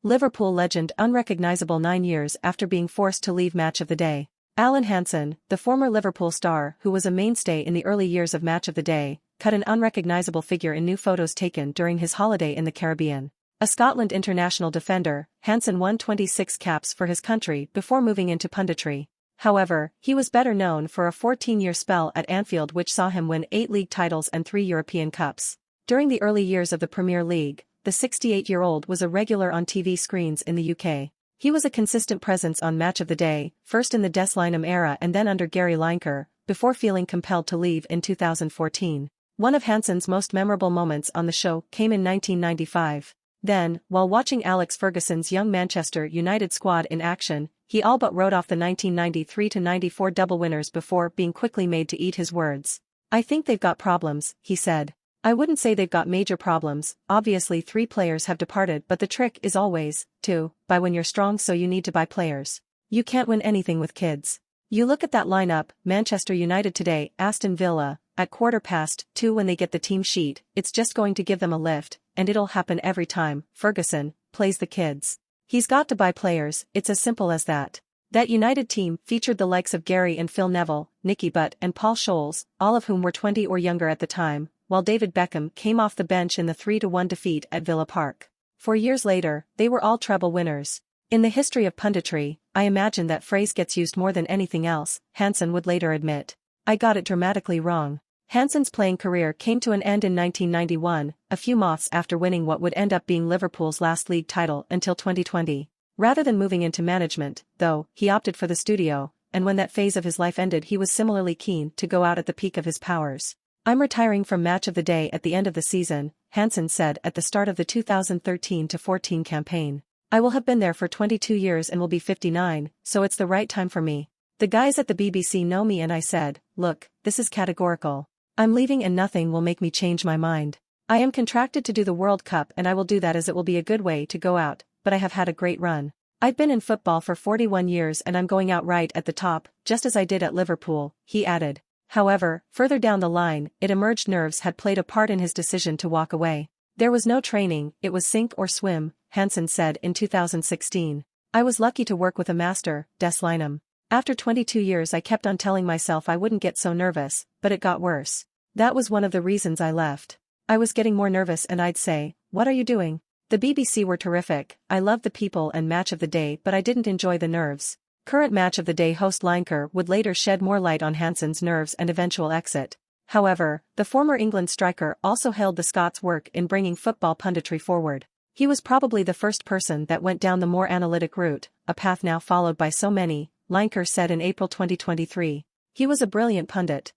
Liverpool legend unrecognisable 9 years after being forced to leave Match of the Day. Alan Hansen, the former Liverpool star who was a mainstay in the early years of Match of the Day, cut an unrecognisable figure in new photos taken during his holiday in the Caribbean. A Scotland international defender, Hansen won 26 caps for his country before moving into punditry. However, he was better known for a 14-year spell at Anfield which saw him win 8 league titles and 3 European Cups. During the early years of the Premier League, the 68-year-old was a regular on TV screens in the UK. He was a consistent presence on Match of the Day, first in the Des Lynam era and then under Gary Lineker, before feeling compelled to leave in 2014. One of Hansen's most memorable moments on the show came in 1995. Then, while watching Alex Ferguson's young Manchester United squad in action, he all but wrote off the 1993-94 double winners before being quickly made to eat his words. "I think they've got problems," he said. "I wouldn't say they've got major problems, obviously 3 players have departed but the trick is always, to, buy when you're strong so you need to buy players. You can't win anything with kids. You look at that lineup, Manchester United today, Aston Villa, at 2:15 when they get the team sheet, it's just going to give them a lift, and it'll happen every time, Ferguson, plays the kids. He's got to buy players, it's as simple as that." That United team featured the likes of Gary and Phil Neville, Nicky Butt and Paul Scholes, all of whom were 20 or younger at the time, while David Beckham came off the bench in the 3-1 defeat at Villa Park. 4 years later, they were all treble winners. "In the history of punditry, I imagine that phrase gets used more than anything else," Hansen would later admit. "I got it dramatically wrong." Hansen's playing career came to an end in 1991, a few months after winning what would end up being Liverpool's last league title until 2020. Rather than moving into management, though, he opted for the studio, and when that phase of his life ended he was similarly keen to go out at the peak of his powers. "I'm retiring from Match of the Day at the end of the season," Hansen said at the start of the 2013-14 campaign. "I will have been there for 22 years and will be 59, so it's the right time for me. The guys at the BBC know me and I said, look, this is categorical. I'm leaving and nothing will make me change my mind. I am contracted to do the World Cup and I will do that as it will be a good way to go out, but I have had a great run. I've been in football for 41 years and I'm going out right at the top, just as I did at Liverpool," he added. However, further down the line, it emerged nerves had played a part in his decision to walk away. "There was no training, it was sink or swim," Hansen said in 2016. "I was lucky to work with a master, Des Lynam. After 22 years I kept on telling myself I wouldn't get so nervous, but it got worse. That was one of the reasons I left. I was getting more nervous and I'd say, what are you doing? The BBC were terrific, I loved the people and Match of the Day but I didn't enjoy the nerves." Current Match of the Day host Lineker would later shed more light on Hansen's nerves and eventual exit. However, the former England striker also hailed the Scots' work in bringing football punditry forward. "He was probably the first person that went down the more analytic route, a path now followed by so many," Lineker said in April 2023. "He was a brilliant pundit.